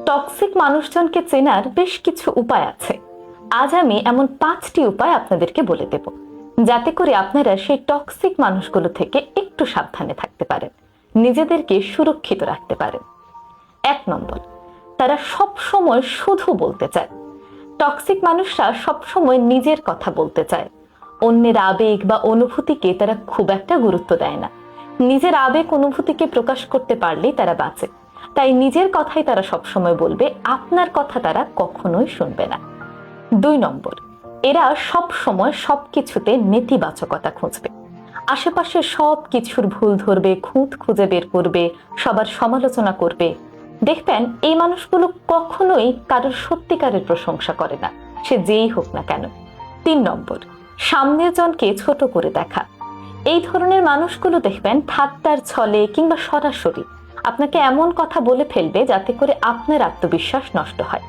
Toxic মানুষজনকে চেনার বেশ কিছু উপায় আছে। আজ আমি এমন 5টি উপায় আপনাদেরকে বলে দেব, যাতে করে আপনারা সেই টক্সিক মানুষগুলো থেকে একটু সাবধানে থাকতে পারেন, নিজেদেরকে সুরক্ষিত রাখতে পারেন। 1 নম্বর, তারা সব সময় শুধু বলতে চায়। টক্সিক মানুষরা সব সময় নিজের কথা বলতে চায়। অন্যের আবেগ বা অনুভূতিকে তারা খুব একটা গুরুত্ব দেয় না। নিজের আবেগ অনুভূতিকে প্রকাশ করতে পারলেই তারা বাঁচে। তাই নিজের কথাই তারা সবসময় বলবে, আপনার কথা তারা কখনোই শুনবে না। 2 নম্বর, এরা সব সময় সবকিছুতে নেতিবাচকতা খুঁজবে। আশেপাশে সব কিছুর ভুল ধরবে, খুঁত খুঁজে বের করবে, সবার সমালোচনা করবে। দেখবেন এই মানুষগুলো কখনোই কারোর সত্যিকারের প্রশংসা করে না, সে যেই হোক না কেন। 3 নম্বর, সামনের জনকে ছোট করে দেখা। এই ধরনের মানুষগুলো দেখবেন ঠাট্টার ছলে কিংবা সরাসরি আপনাকে এমন কথা বলে ফেলবে যাতে করে আপনার আত্মবিশ্বাস নষ্ট হয়।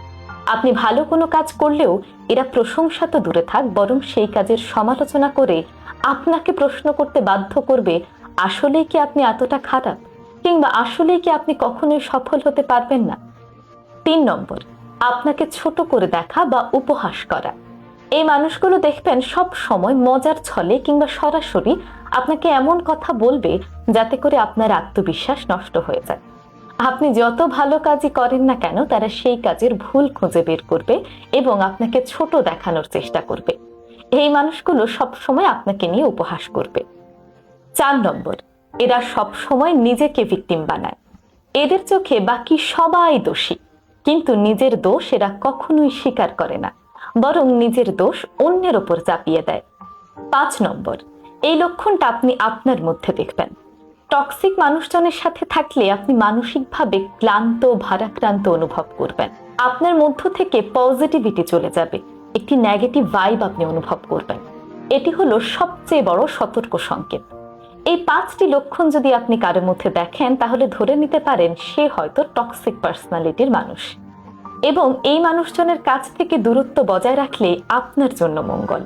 আপনি ভালো কোনো কাজ করলেও এরা প্রশংসা তো দূরে থাক, বরং সেই কাজের সমালোচনা করে আপনাকে প্রশ্ন করতে বাধ্য করবে, আসলেই কি আপনি এতটা খারাপ, কিংবা আসলেই কি আপনি কখনোই সফল হতে পারবেন না। 3 নম্বর, আপনাকে ছোট করে দেখা বা উপহাস করা। এই মানুষগুলো দেখবেন সব সময় মজার ছলে কিংবা সরাসরি আপনাকে এমন কথা বলবে যাতে করে আপনার আত্মবিশ্বাস নষ্ট হয়ে যায়। আপনি যত ভালো কাজই করেন না কেন, তারা সেই কাজের ভুল খুঁজে বের করবে এবং আপনাকে ছোট দেখানোর চেষ্টা করবে। এই মানুষগুলো সব সময় আপনাকে নিয়ে উপহাস করবে। 4 নম্বর, এরা সব সময় নিজেকে ভিকটিম বানায়। এদের চোখে বাকি সবাই দোষী, কিন্তু নিজের দোষ এরা কখনোই স্বীকার করে না, বরং নিজের দোষ অন্যের ওপর চাপিয়ে দেয়। 5 নম্বর, এই লক্ষণটা আপনি আপনার মধ্যে দেখবেন। টক্সিক মানুষজনের সাথে থাকলে আপনি মানসিকভাবে ক্লান্ত, ভারাক্রান্ত অনুভব করবেন। আপনার মধ্য থেকে পজিটিভিটি চলে যাবে, একটি নেগেটিভ ভাইব আপনি অনুভব করবেন। এটি হলো সবচেয়ে বড় সতর্ক সংকেত। এই 5টি লক্ষণ যদি আপনি কারোর মধ্যে দেখেন, তাহলে ধরে নিতে পারেন সে হয়তো টক্সিক পার্সোনালিটির মানুষ, এবং এই মানুষজনের কাছ থেকে দূরত্ব বজায় রাখলে আপনার জন্য মঙ্গল।